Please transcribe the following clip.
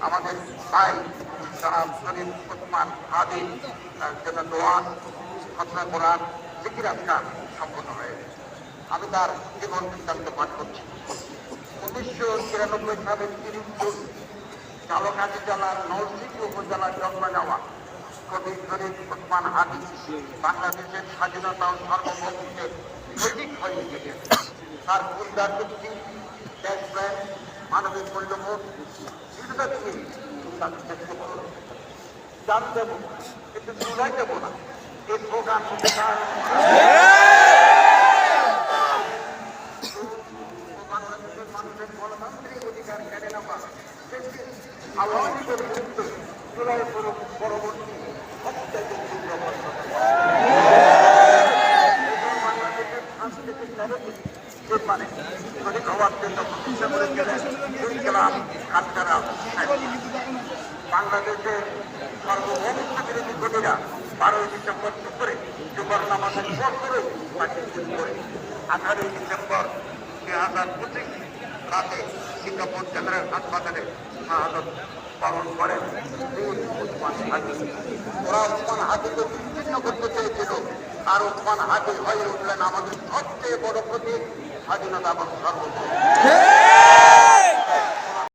আমাদের ভাই জনাব শরীফ ওসমান হাদি তার জন্য দোয়া খতনা কোরআন জিকির আজকার সম্পন্ন হয়েছে। আমি তার জীবন বৃত্তান্ত পাঠ করছি। 1993 সালের 30 জুন ঝালকাঠি জেলার নলছিটি উপজেলার জন্ম নেওয়া কবি শরীফ ওসমান হাদি বাংলাদেশের স্বাধীনতা ও সার্বভৌমত্বের প্রতীক হয়ে উঠেছে। তার উদার ব্যক্তি, দেশপ্রেম, মানবিক মূল্যবোধ জানতে দেবো কিন্তু চুলাই দেবো না এই প্রোগ্রাম বাংলাদেশের মানুষের গণতান্ত্রিক অধিকার কেড়ে নেওয়া আওয়ামী লীগের বিরুদ্ধে জুলাই পরবর্তী বাংলাদেশের সাংস্কৃতিক মানে শহীদ হওয়ার জন্য প্রতিষ্ঠা করে গেলেন বাংলাদেশের সার্বভৌমত্ব বিরোধী কবিরা 12ই ডিসেম্বর দুপুরে জুমার নামাজের পর করে পাঠিয়ে করে 18ই ডিসেম্বর 2025 রাতে সিঙ্গাপুর জেনারেল হাসপাতালে শাহাদত পালন করেন ওসমান হাদি। ওরা ওসমান হাদিকে বিচ্ছিন্ন করতে চেয়েছিল, আর ওসমান হাদি হয়ে উঠলেন আমাদের সবচেয়ে বড় প্রতীক, স্বাধীনতা এবং সার্বভৌমত্ব।